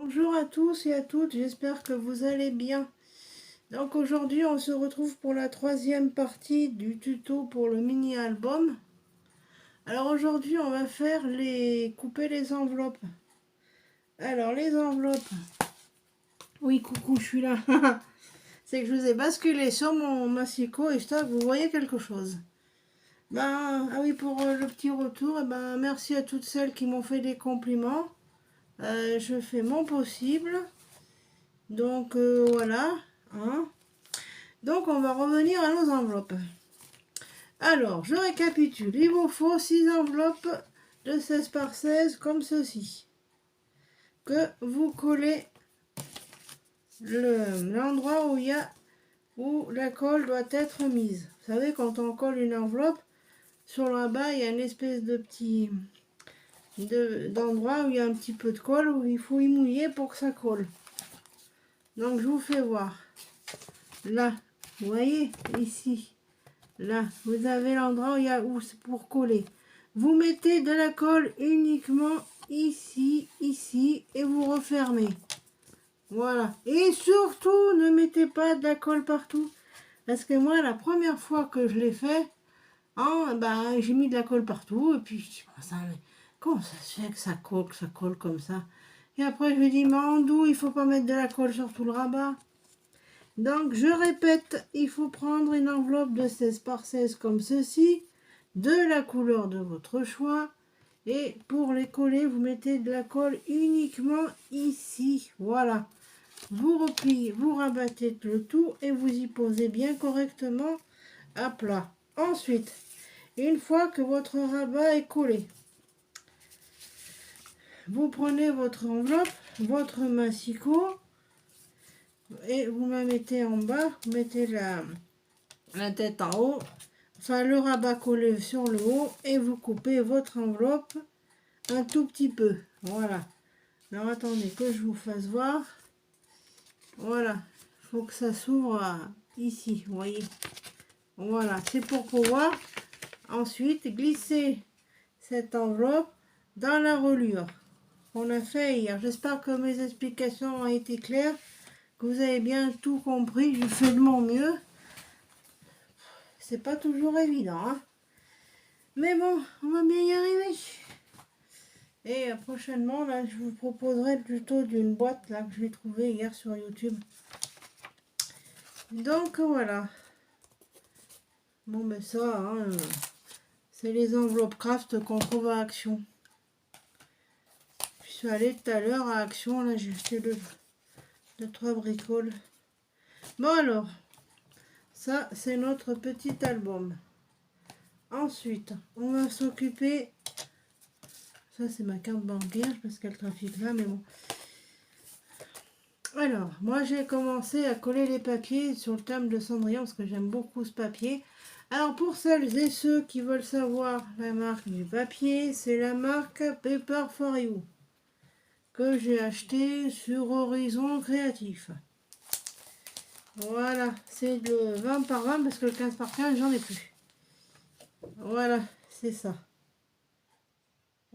Bonjour à tous et à toutes, j'espère que vous allez bien. Donc aujourd'hui on se retrouve pour la troisième partie du tuto pour le mini album. Alors aujourd'hui on va faire couper les enveloppes. Alors les enveloppes, oui coucou je suis là, c'est que je vous ai basculé sur mon massicot histoire que vous voyez quelque chose. Ah oui, pour le petit retour, merci à toutes celles qui m'ont fait des compliments. Je fais mon possible. Donc voilà, hein. Donc on va revenir à nos enveloppes. Alors, je récapitule. Il vous faut 6 enveloppes de 16 par 16 comme ceci. Que vous collez l'endroit où la colle doit être mise. Vous savez, quand on colle une enveloppe, sur le bas, il y a une espèce de petit d'endroit où il y a un petit peu de colle, où il faut y mouiller pour que ça colle. Donc je vous fais voir. Là, vous voyez, ici. Là, vous avez l'endroit où c'est pour coller. Vous mettez de la colle uniquement ici, ici, et vous refermez. Voilà. Et surtout, ne mettez pas de la colle partout. Parce que moi, la première fois que je l'ai fait, j'ai mis de la colle partout. Et puis, je dis, comment ça se fait que ça colle comme ça? Et après, je me dis, mais en d'où il faut pas mettre de la colle sur tout le rabat? Donc, je répète, il faut prendre une enveloppe de 16 par 16 comme ceci, de la couleur de votre choix. Et pour les coller, vous mettez de la colle uniquement ici. Voilà. Vous repliez, vous rabattez le tout et vous y posez bien correctement à plat. Ensuite, une fois que votre rabat est collé, vous prenez votre enveloppe, votre massicot, et vous la mettez en bas, vous mettez la tête en haut, enfin le rabat collé sur le haut, et vous coupez votre enveloppe un tout petit peu. Voilà. Alors attendez que je vous fasse voir. Voilà. Il faut que ça s'ouvre ici, vous voyez. Voilà. C'est pour pouvoir ensuite glisser cette enveloppe dans la reliure qu'on a fait hier. J'espère que mes explications ont été claires, que vous avez bien tout compris. Je fais de mon mieux. C'est pas toujours évident, hein. Mais bon, on va bien y arriver. Et prochainement, là, je vous proposerai le tuto d'une boîte là que j'ai trouvé hier sur YouTube. Donc voilà. Bon, ben ça, hein, c'est les enveloppes craft qu'on trouve à Action. Je suis allée tout à l'heure à Action, là, j'ai acheté deux, trois bricoles. Bon alors, ça, c'est notre petit album. Ensuite, on va s'occuper... Ça, c'est ma carte bancaire, parce qu'elle trafique là, mais bon. Alors, moi, j'ai commencé à coller les papiers sur le thème de Cendrillon, parce que j'aime beaucoup ce papier. Alors, pour celles et ceux qui veulent savoir la marque du papier, c'est la marque Paper for You, que j'ai acheté sur Horizon Créatif. Voilà, c'est le 20 par 20, parce que le 15 par 15, j'en ai plus. Voilà, c'est ça.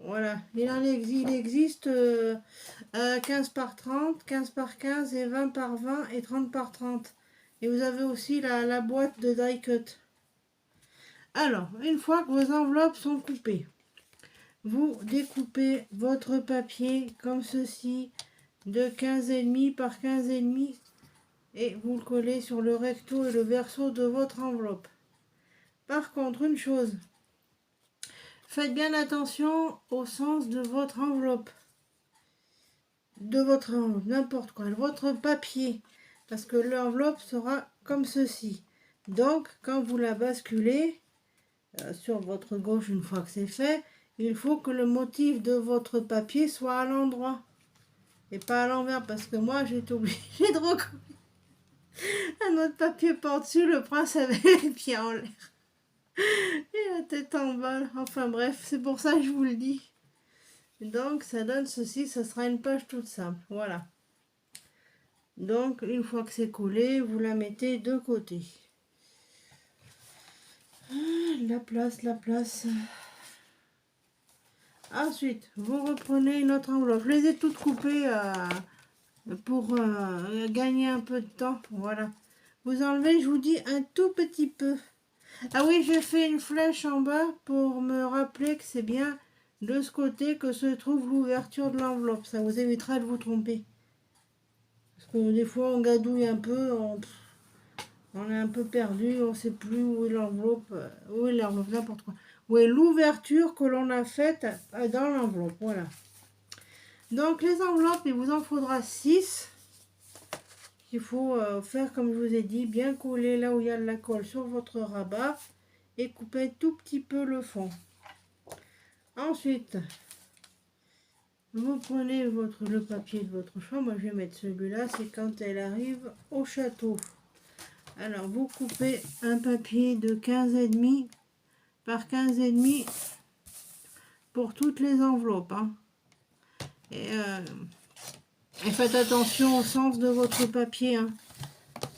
Voilà, il existe 15 par 30, 15 par 15 et 20 par 20 et 30 par 30. Et vous avez aussi la boîte de die cut. Alors, une fois que vos enveloppes sont coupées, vous découpez votre papier comme ceci, de 15,5 par 15,5, et vous le collez sur le recto et le verso de votre enveloppe. Par contre, une chose, faites bien attention au sens de votre enveloppe. N'importe quoi, votre papier, parce que l'enveloppe sera comme ceci. Donc, quand vous la basculez sur votre gauche, une fois que c'est fait, il faut que le motif de votre papier soit à l'endroit et pas à l'envers, parce que moi j'ai été obligée de recoller un autre papier par-dessus. Le prince avait les pieds en l'air et la tête en bas. Enfin bref, c'est pour ça que je vous le dis. Donc ça donne ceci, ça sera une page toute simple. Voilà. Donc une fois que c'est collé, vous la mettez de côté. La place. Ensuite, vous reprenez une autre enveloppe. Je les ai toutes coupées pour gagner un peu de temps. Voilà. Vous enlevez, je vous dis, un tout petit peu. Ah oui, j'ai fait une flèche en bas pour me rappeler que c'est bien de ce côté que se trouve l'ouverture de l'enveloppe. Ça vous évitera de vous tromper. Parce que des fois, on gadouille un peu, on est un peu perdu, on ne sait plus où est l'enveloppe, n'importe quoi. Où est l'ouverture que l'on a faite dans l'enveloppe, voilà. Donc les enveloppes, il vous en faudra 6. Il faut faire comme je vous ai dit, bien coller là où il y a de la colle sur votre rabat et couper tout petit peu le fond. Ensuite, vous prenez le papier de votre choix. Moi, je vais mettre celui-là, c'est quand elle arrive au château. Alors, vous coupez un papier de 15,5 par 15,5 pour toutes les enveloppes. Hein. Et faites attention au sens de votre papier. Hein.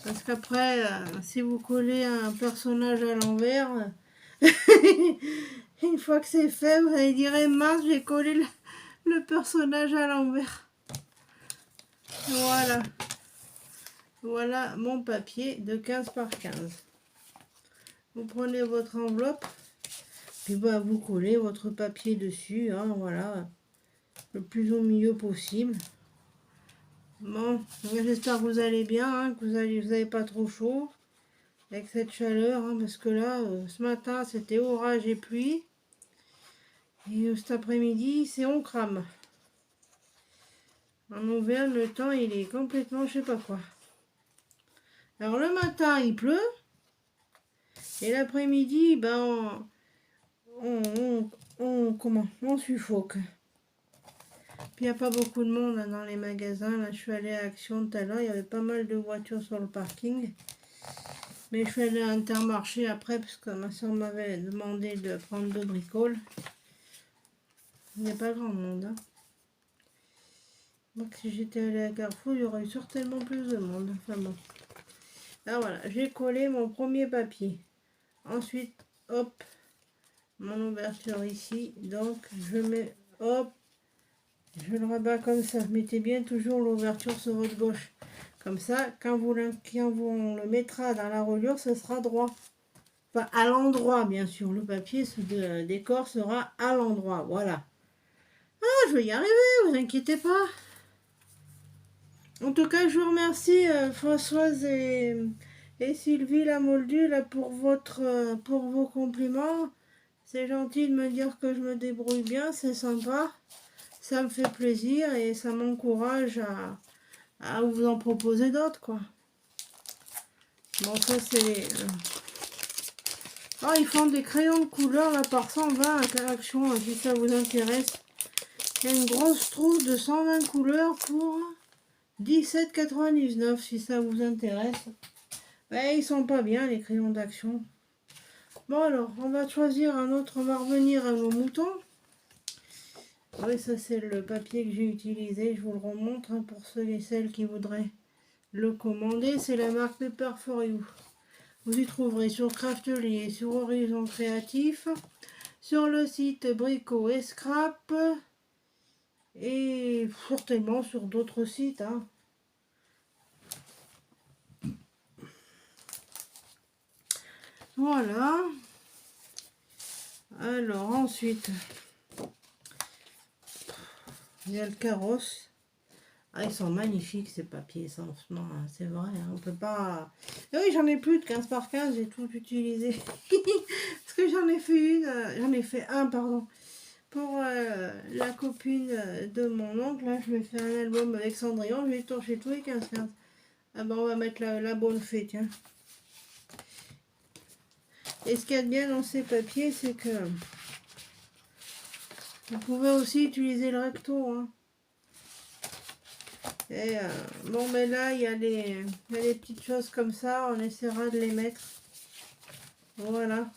Parce qu'après, si vous collez un personnage à l'envers, une fois que c'est fait, vous allez dire mince, j'ai collé le personnage à l'envers. Voilà. Voilà mon papier de 15 par 15. Vous prenez votre enveloppe, puis vous collez votre papier dessus, hein, voilà, le plus au milieu possible. Bon, j'espère que vous allez bien, hein, que vous n'avez pas trop chaud avec cette chaleur, hein, parce que là, ce matin, c'était orage et pluie. Et cet après-midi, c'est on crame. En Auvergne, le temps, il est complètement je sais pas quoi. Alors, le matin, il pleut. Et l'après-midi, ben, on suffoque. Puis il n'y a pas beaucoup de monde hein, dans les magasins. Là, je suis allée à Action tout à l'heure. Il y avait pas mal de voitures sur le parking. Mais je suis allée à Intermarché après parce que ma soeur m'avait demandé de prendre 2 bricoles. Il n'y a pas grand monde. Hein. Donc si j'étais allée à Carrefour, il y aurait eu certainement plus de monde. Enfin bon. Là voilà, j'ai collé mon premier papier. Ensuite, hop, mon ouverture ici. Donc je mets, hop, je le rabats comme ça. Mettez bien toujours l'ouverture sur votre gauche. Comme ça, quand on le mettra dans la reliure, ce sera droit. Enfin, à l'endroit, bien sûr. Le papier, ce décor sera à l'endroit. Voilà. Ah, je vais y arriver, vous inquiétez pas. En tout cas, je vous remercie Françoise et Sylvie la Moldue là, pour vos compliments. C'est gentil de me dire que je me débrouille bien, c'est sympa. Ça me fait plaisir et ça m'encourage à vous en proposer d'autres, quoi. Bon, ça c'est... Ah, ils font des crayons de couleur là par 120 Interaction, si ça vous intéresse. Il y a une grosse trousse de 120 couleurs pour 17,99 si ça vous intéresse. Ben, ils sont pas bien les crayons d'action. Bon alors, on va choisir un autre, on va revenir à nos moutons. Oui, ça c'est le papier que j'ai utilisé, je vous le remontre hein, pour ceux et celles qui voudraient le commander. C'est la marque Paper for You. Vous y trouverez sur Craftelier, sur Horizon Créatif, sur le site Brico et Scrap et certainement sur d'autres sites. Hein. Voilà. Alors ensuite, il y a le carrosse. Ah, ils sont magnifiques ces papiers, franchement, hein, c'est vrai, hein, on peut pas... Et oui, j'en ai plus de 15 par 15, j'ai tout utilisé. Parce que j'en ai fait un, pardon, pour la copine de mon oncle. Là, je vais faire un album avec Cendrillon, je vais torcher tous les 15-15. Ah ben, on va mettre la bonne fée, tiens. Et ce qu'il y a de bien dans ces papiers, c'est que vous pouvez aussi utiliser le recto, hein. Et bon, mais là, il y a des petites choses comme ça. On essaiera de les mettre. Voilà.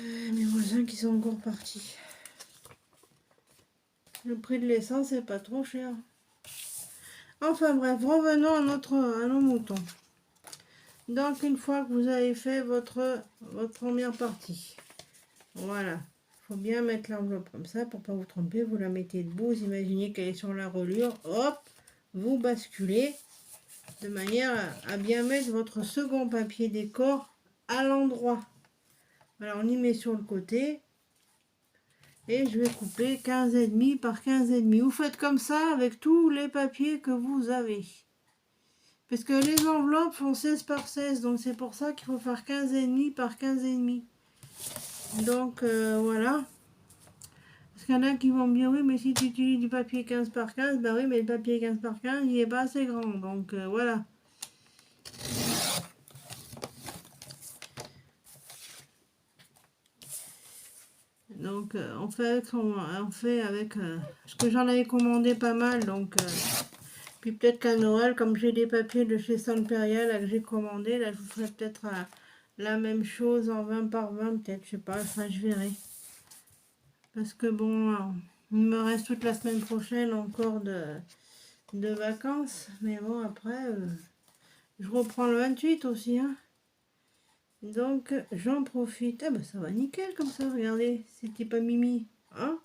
Mes voisins qui sont encore partis. Le prix de l'essence n'est pas trop cher. Enfin bref, revenons à nos moutons. Donc, une fois que vous avez fait votre première partie. Voilà. faut bien mettre l'enveloppe comme ça pour pas vous tromper. Vous la mettez debout, vous imaginez qu'elle est sur la reliure, hop, vous basculez de manière à bien mettre votre second papier décor à l'endroit. Alors on y met sur le côté et je vais couper 15,5 par 15,5. Vous faites comme ça avec tous les papiers que vous avez. Parce que les enveloppes font 16 par 16, donc c'est pour ça qu'il faut faire 15,5 par 15,5. Donc voilà. Parce qu'il y en a qui vont me dire, oui, mais si tu utilises du papier 15 par 15, bah oui, mais le papier 15 par 15, il n'est pas assez grand. Donc voilà. Donc on fait avec parce que j'en avais commandé pas mal, donc puis peut-être qu'à Noël, comme j'ai des papiers de chez Saint-Périal que j'ai commandé, là je vous ferai peut-être la même chose en 20 par 20, peut-être, je sais pas, enfin je verrai. Parce que bon, il me reste toute la semaine prochaine encore de vacances, mais bon après je reprends le 28 aussi, hein. Donc j'en profite. Ah bah ça va nickel comme ça, regardez, c'était pas Mimi, hein.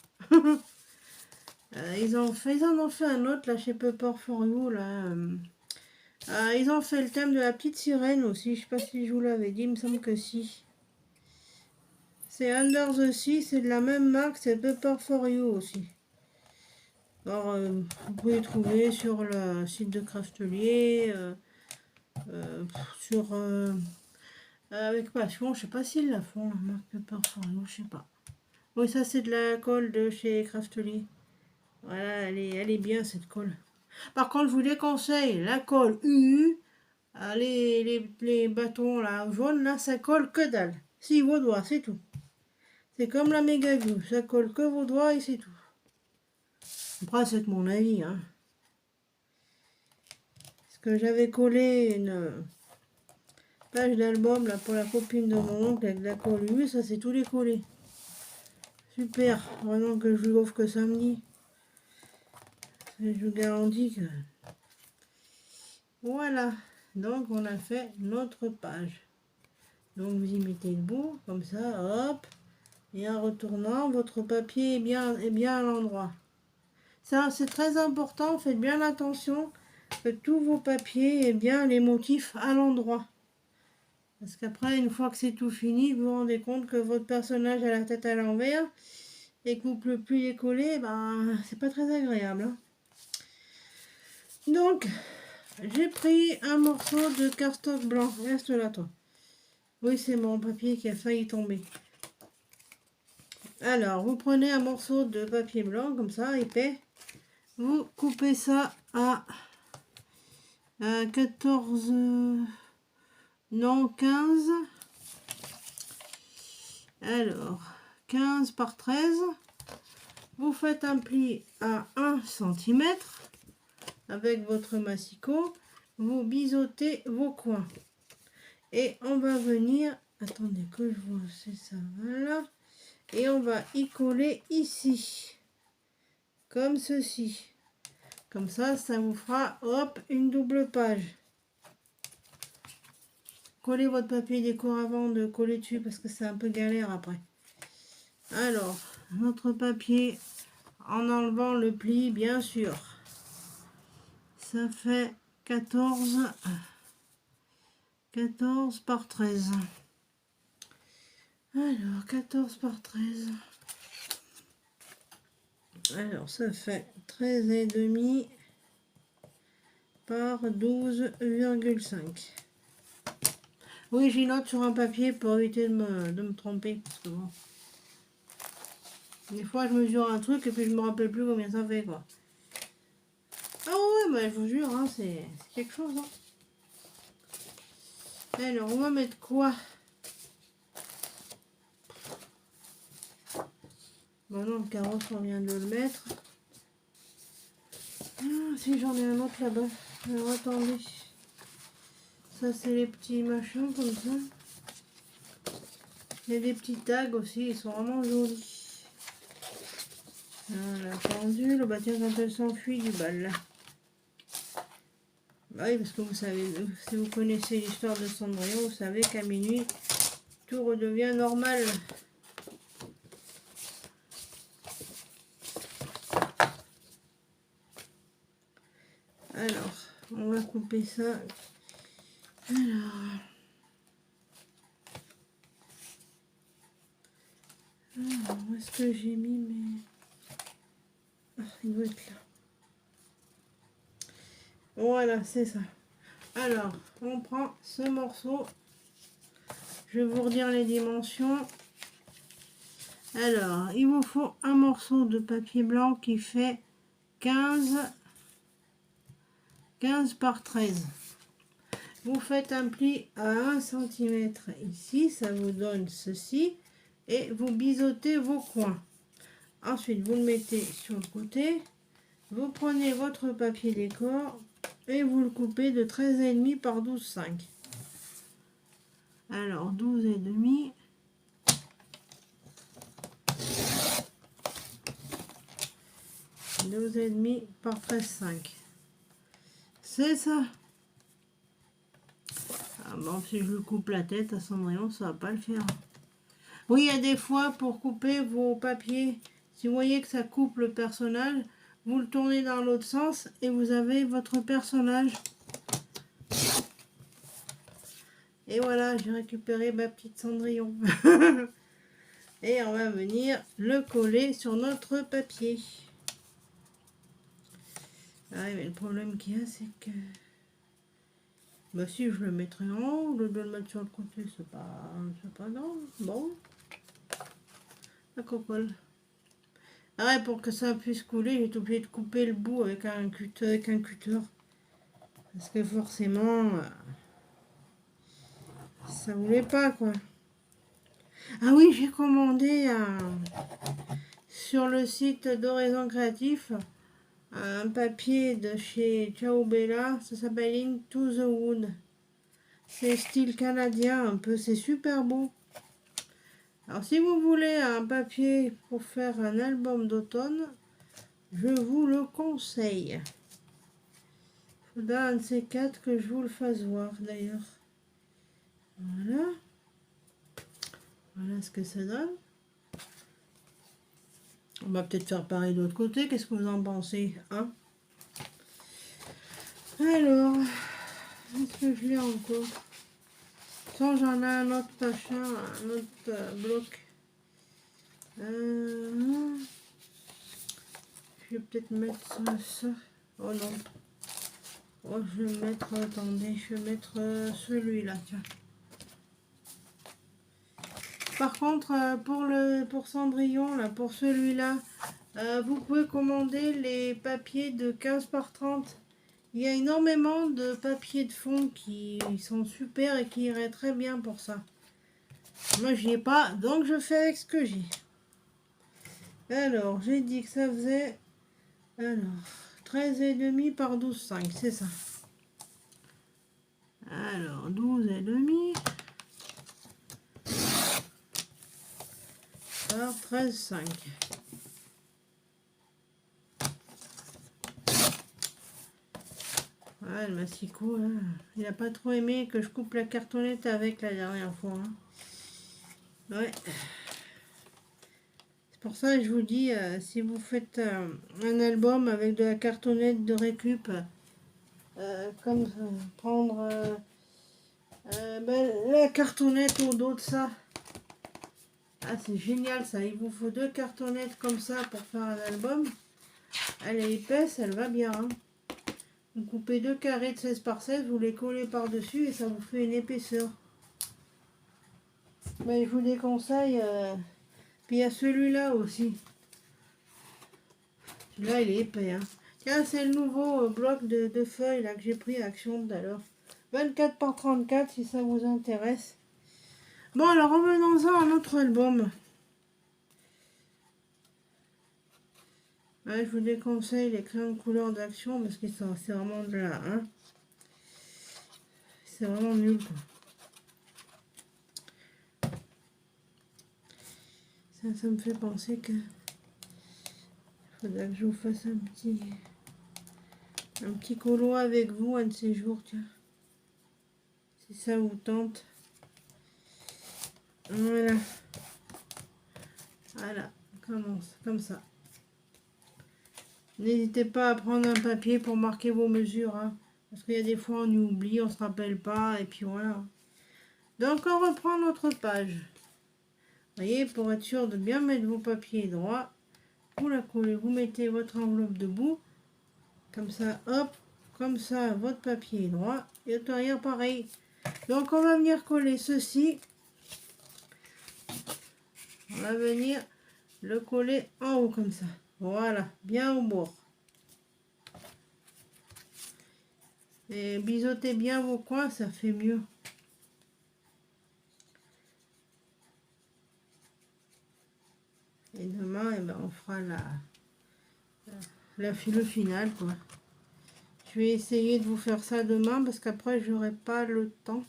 Ils en ont fait un autre là chez Pepper for You là. Ils ont fait le thème de la petite sirène aussi. Je sais pas si je vous l'avais dit, il me semble que si. C'est Under the Sea, c'est de la même marque, c'est Pepper for You aussi. Alors vous pouvez trouver sur le site de Craftelier, sur avec Passion. Je sais pas s'ils la font la marque Pepper for You, je sais pas. Oui, ça c'est de la colle de chez Craftelier. Voilà, elle est bien cette colle. Par contre, je vous déconseille la colle UU. Les bâtons là, jaunes, là, ça colle que dalle. Si, vos doigts, c'est tout. C'est comme la méga glue, ça colle que vos doigts et c'est tout. Après, c'est mon avis, hein. Parce que j'avais collé une page d'album là pour la copine de mon oncle avec de la colle UU, ça c'est tout décollé. Super, vraiment que je lui offre que samedi. Je vous garantis que... Voilà, donc on a fait notre page. Donc vous y mettez le bout, comme ça, hop. Et en retournant, votre papier est bien à l'endroit. Ça, c'est très important, faites bien attention que tous vos papiers aient bien les motifs à l'endroit. Parce qu'après, une fois que c'est tout fini, vous vous rendez compte que votre personnage a la tête à l'envers et que vous ne pouvez plus les coller, ben, c'est pas très agréable, hein. Donc, j'ai pris un morceau de cardstock blanc. Reste là, toi. Oui, c'est mon papier qui a failli tomber. Alors, vous prenez un morceau de papier blanc, comme ça, épais. Vous coupez ça à 14... non, 15. Alors, 15 par 13. Vous faites un pli à 1 cm avec votre massicot. Vous biseautez vos coins. Et on va venir... Attendez que je vois, c'est ça, voilà. Et on va y coller ici. Comme ceci. Comme ça, ça vous fera, hop, une double page. Collez votre papier décor avant de coller dessus parce que c'est un peu galère après. Alors, notre papier, en enlevant le pli, bien sûr. Ça fait 14 par 13. Alors, 14 par 13. Alors, ça fait 13,5 par 12,5. Oui, j'y note sur un papier pour éviter de me tromper. Parce que bon, des fois, je mesure un truc et puis je me rappelle plus combien ça fait, quoi. Ah ouais, bah, je vous jure, hein, c'est quelque chose. Hein. Alors, on va mettre quoi? Bon, non, le carrosse, on vient de le mettre. Ah, si j'en ai un autre là-bas. Alors, attendez. Ça, c'est les petits machins comme ça. Il y a des petits tags aussi, ils sont vraiment jolis. La pendule, bah tiens, quand elle s'enfuit du bal là. Bah oui, parce que vous savez, si vous connaissez l'histoire de Cendrillon, vous savez qu'à minuit, tout redevient normal. On va couper ça. Alors, où est-ce que j'ai mis mes... Ah, il doit être là. Voilà, c'est ça. Alors, on prend ce morceau. Je vais vous redire les dimensions. Alors, il vous faut un morceau de papier blanc qui fait 15 par 13. Vous faites un pli à 1 cm ici, ça vous donne ceci. Et vous biseautez vos coins. Ensuite, vous le mettez sur le côté. Vous prenez votre papier décor et vous le coupez de 13,5 par 12,5. Alors, 12,5. 12,5 par 13,5. C'est ça. Ah bon, si je le coupe la tête à Cendrillon, ça va pas le faire. Oui, il y a des fois pour couper vos papiers, si vous voyez que ça coupe le personnage, vous le tournez dans l'autre sens et vous avez votre personnage. Et voilà, j'ai récupéré ma petite Cendrillon. Et on va venir le coller sur notre papier. Ah, mais le problème qu'il y a, c'est que... Bah si, je le mettrai en haut, au lieu de le mettre sur le côté, c'est pas grave. Bon. La copole. Ah ouais, pour que ça puisse couler, j'ai été obligée de couper le bout avec un cutter. Parce que forcément, ça voulait pas, quoi. Ah oui, j'ai commandé sur le site d'Horizon Créatif un papier de chez Ciao Bella, ça s'appelle Into the Wood. C'est style canadien un peu, c'est super beau. Alors si vous voulez un papier pour faire un album d'automne, je vous le conseille. Il faudra un de ces quatre que je vous le fasse voir d'ailleurs. Voilà. Voilà ce que ça donne. On va peut-être faire pareil de l'autre côté. Qu'est-ce que vous en pensez, hein? Alors, est-ce que je l'ai encore? Sans, j'en ai un autre machin, un autre bloc. Je vais peut-être mettre ça. Oh non. Oh, je vais mettre, attendez, je vais mettre celui-là, tiens. Par contre, pour Cendrillon, là, pour celui-là, vous pouvez commander les papiers de 15 par 30. Il y a énormément de papiers de fond qui sont super et qui iraient très bien pour ça. Moi, j'y ai pas, donc je fais avec ce que j'ai. Alors, j'ai dit que ça faisait... Alors, 13,5 par 12,5, c'est ça. Alors, 12,5 par 13,5. Ah, le massicot, là, il n'a pas trop aimé que je coupe la cartonnette avec la dernière fois. Hein. Ouais. C'est pour ça que je vous dis, si vous faites un album avec de la cartonnette de récup, comme prendre la cartonnette au dos de ça. Ah, c'est génial ça. Il vous faut 2 cartonnettes comme ça pour faire un album. Elle est épaisse, elle va bien. Hein. Vous coupez 2 carrés de 16 par 16, vous les collez par-dessus et ça vous fait une épaisseur. Mais je vous déconseille. Puis il y a celui-là aussi. Celui-là, il est épais. Hein. Tiens, c'est le nouveau bloc de feuilles là, que j'ai pris à Action tout à l'heure. 24 par 34 si ça vous intéresse. Bon, alors revenons-en à notre album. Ouais, je vous déconseille les crayons de couleur d'Action parce que c'est vraiment de là. Hein. C'est vraiment nul. Quoi. Ça me fait penser que faudrait que je vous fasse un petit colo avec vous un de ces jours, tiens. Si ça vous tente. Voilà. Voilà, comme ça. N'hésitez pas à prendre un papier pour marquer vos mesures. Hein. Parce qu'il y a des fois on oublie, on se rappelle pas, et puis voilà. Donc on reprend notre page. Vous voyez, pour être sûr de bien mettre vos papiers droits, vous la collez, vous mettez votre enveloppe debout, comme ça, hop, comme ça, votre papier est droit, et au derrière pareil. Donc on va venir coller ceci, on va venir le coller en haut comme ça, voilà, bien au bord. Et biseautez bien vos coins, ça fait mieux. Et demain, eh ben, on fera le final, quoi. Je vais essayer de vous faire ça demain parce qu'après, j'aurai pas le temps.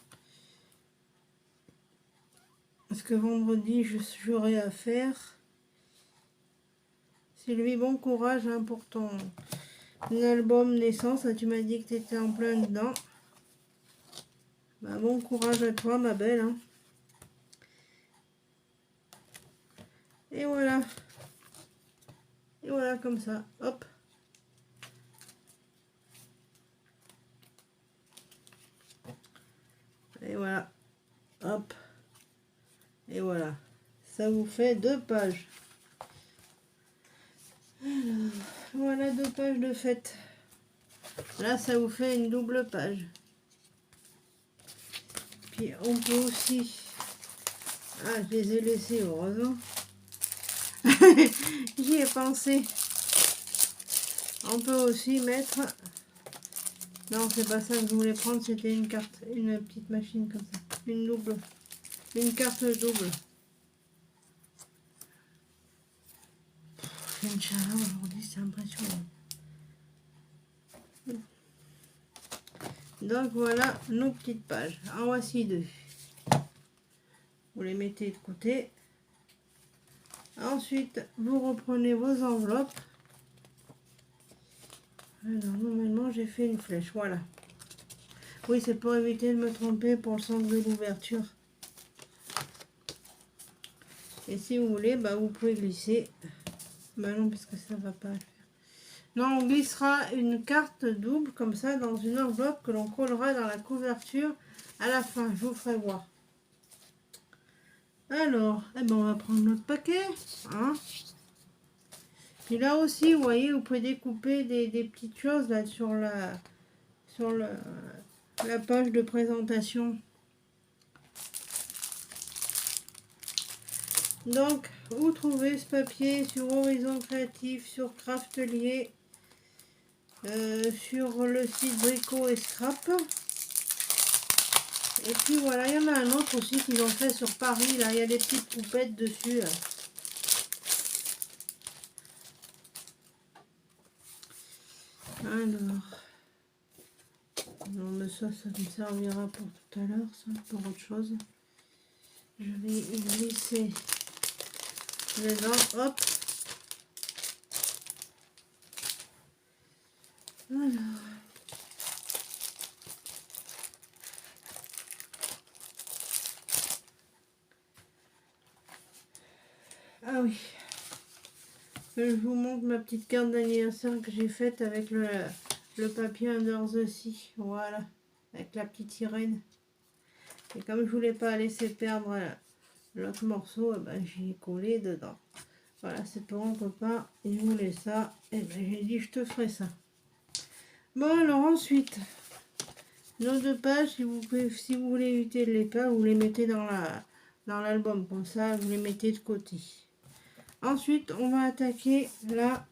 Parce que vendredi, j'aurai à faire. Sylvie, bon courage hein, pour ton album naissance. Tu m'as dit que tu étais en plein dedans. Bah, bon courage à toi, ma belle. Hein. Et voilà. Et voilà, comme ça. Hop. Et voilà. Hop. Et voilà. Ça vous fait 2 pages. Alors, voilà 2 pages de fête. Là, ça vous fait une double page. Puis on peut aussi... Ah, je les ai laissés, heureusement. J'y ai pensé. On peut aussi mettre... Non, c'est pas ça que je voulais prendre, c'était une carte, une petite machine comme ça. Une double. Une carte double. J'ai une chaleur aujourd'hui, c'est impressionnant. Donc voilà nos petites pages. En voici 2. Vous les mettez de côté. Ensuite, vous reprenez vos enveloppes. Alors, normalement, j'ai fait une flèche. Voilà. Oui, c'est pour éviter de me tromper pour le sens de l'ouverture. Et si vous voulez, bah, vous pouvez glisser. Bah non, parce que ça va pas le faire. Non, on glissera une carte double comme ça dans une enveloppe que l'on collera dans la couverture à la fin. Je vous ferai voir. Alors, eh ben, on va prendre notre paquet. Hein. Puis là aussi, vous voyez, vous pouvez découper des petites choses là sur la page de présentation. Donc, vous trouvez ce papier sur Horizon Créatif, sur Craftelier, sur le site Brico et Scrap. Et puis voilà, il y en a un autre aussi qu'ils ont fait sur Paris. Là, il y a des petites poupettes dessus. Là. Alors, non, mais ça me servira pour tout à l'heure, ça, pour autre chose. Je vais y glisser dedans, hop. Alors. Ah oui. Je vous montre ma petite carte d'anniversaire que j'ai faite avec le papier Under the Sea. Voilà. Avec la petite sirène. Et comme je voulais pas laisser perdre l'autre morceau, eh ben, j'ai collé dedans. Voilà, c'est pour un copain. Il voulait ça. Et ben, j'ai dit, je te ferai ça. Bon, alors ensuite, nos 2 pages, si vous voulez éviter de les perdre, vous les mettez dans l'album. Comme ça, vous les mettez de côté. Ensuite, on va attaquer là.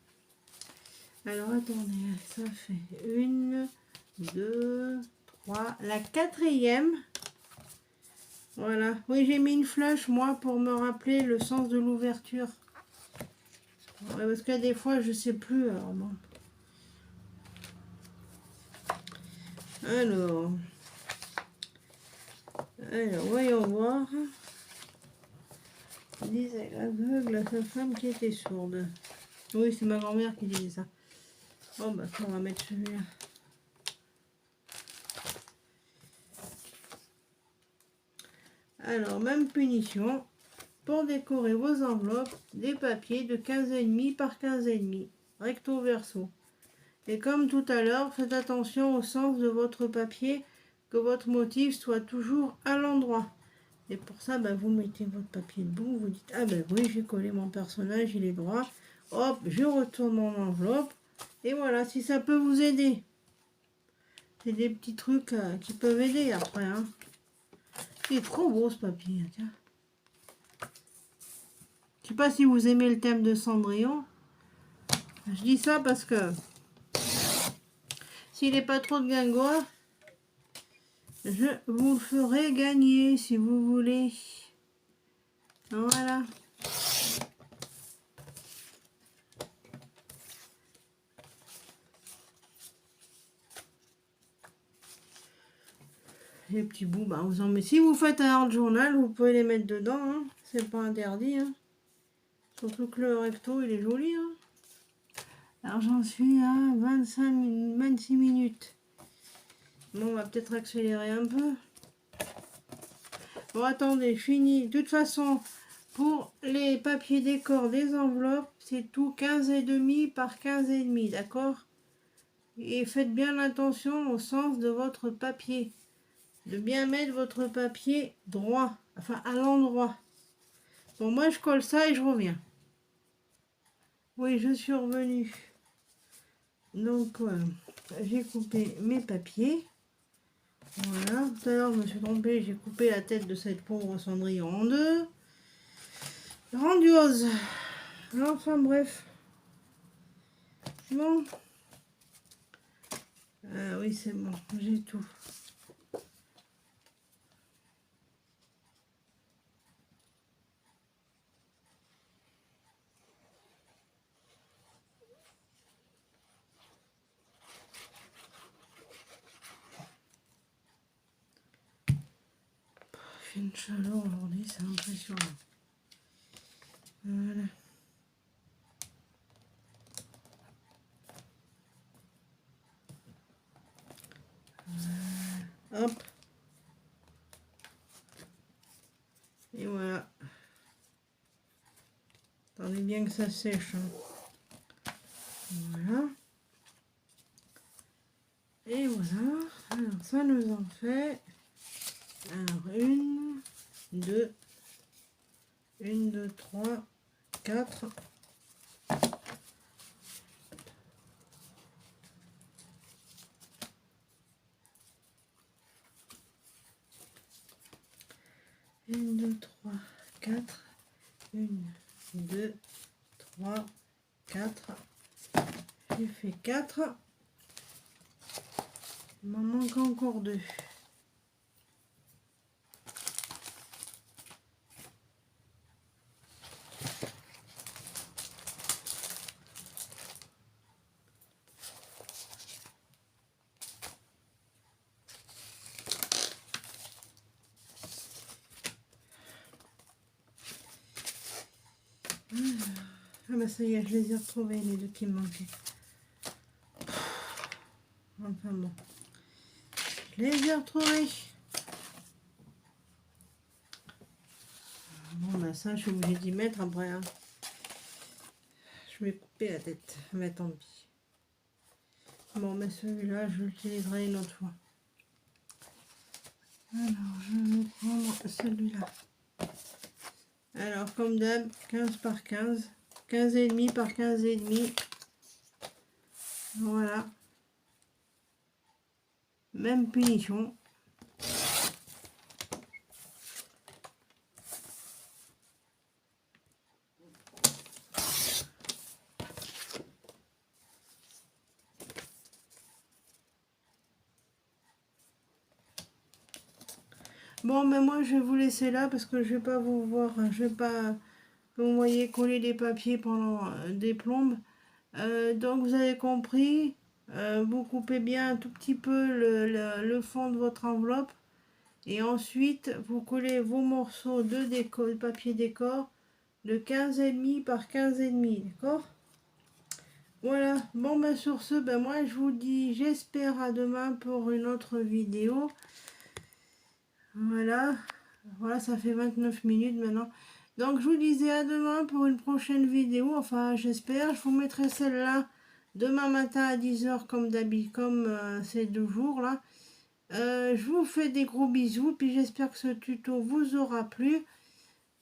Alors, attendez, ça fait 1, 2, 3. La 4e. Voilà. Oui, j'ai mis une flèche, moi, pour me rappeler le sens de l'ouverture. Ouais, parce que des fois, je sais plus. Alors, bon. Alors, voyons voir. Il disait l'aveugle à sa femme qui était sourde. Oui, c'est ma grand-mère qui disait ça. Bon, bah, on va mettre celui-là. Alors, même punition. Pour décorer vos enveloppes, des papiers de 15,5 par 15,5. Recto verso. Et comme tout à l'heure, faites attention au sens de votre papier, que votre motif soit toujours à l'endroit. Et pour ça, ben, vous mettez votre papier debout, vous dites, ah ben oui, j'ai collé mon personnage, il est droit. Hop, je retourne mon enveloppe. Et voilà, si ça peut vous aider. C'est des petits trucs qui peuvent aider après. Hein. Il est trop beau ce papier. Tiens. Je sais pas si vous aimez le thème de Cendrillon. Je dis ça parce que s'il n'est pas trop de guingois, je vous le ferai gagner si vous voulez. Voilà. Les petits bouts, bah vous en mettez. Si vous faites un hors journal, vous pouvez les mettre dedans. Hein. C'est pas interdit. Hein. Surtout que le recto, il est joli. Hein. Alors j'en suis à 26 minutes. Bon, on va peut-être accélérer un peu. Bon, attendez, fini. De toute façon, pour les papiers décor des enveloppes, c'est tout 15,5 par 15,5, d'accord? Et faites bien attention au sens de votre papier. De bien mettre votre papier droit, enfin à l'endroit. Bon, moi je colle ça et je reviens. Oui, je suis revenue. Donc, j'ai coupé mes papiers. Voilà, tout à l'heure je me suis trompée, j'ai coupé la tête de cette pauvre Cendrillon en deux. Grandiose. Enfin bref. Bon. Ah oui, c'est bon, j'ai tout. Il fait une chaleur aujourd'hui, c'est impressionnant. Voilà. Hop. Et voilà. Attendez bien que ça sèche. Hein. Voilà. Et voilà. Alors ça nous en fait. Alors une, deux, 3, 4. Une, deux, 3, 4. 1, 2, 3, 4. J'ai fait 4. Il m'en manque encore 2. Ah bah ça y est, je les ai retrouvés, les deux qui me manquaient. Enfin bon. Je les ai retrouvés. Bon bah ça, je suis obligée d'y mettre après. Hein. Je vais couper la tête. Mais tant pis. Bon, mais celui-là, je l'utiliserai une autre fois. Alors, je vais prendre celui-là. Alors, comme d'hab, 15 par 15. 15,5 par 15,5. Voilà. Même punition. Bon, mais moi, je vais vous laisser là parce que je vais pas vous voir. Je vais pas, comme vous voyez, coller des papiers pendant des plombes. Donc, vous avez compris. Vous coupez bien un tout petit peu le fond de votre enveloppe. Et ensuite, vous collez vos morceaux de papier décor de 15,5 par 15,5. D'accord? Voilà. Bon, ben sur ce, ben moi, je vous dis, j'espère à demain pour une autre vidéo. Voilà. Voilà, ça fait 29 minutes maintenant. Donc, je vous disais à demain pour une prochaine vidéo. Enfin, j'espère. Je vous mettrai celle-là demain matin à 10 h comme d'habitude, comme ces 2 jours là. Je vous fais des gros bisous, puis j'espère que ce tuto vous aura plu.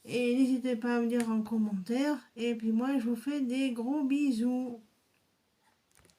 Et n'hésitez pas à me dire en commentaire. Et puis moi, je vous fais des gros bisous.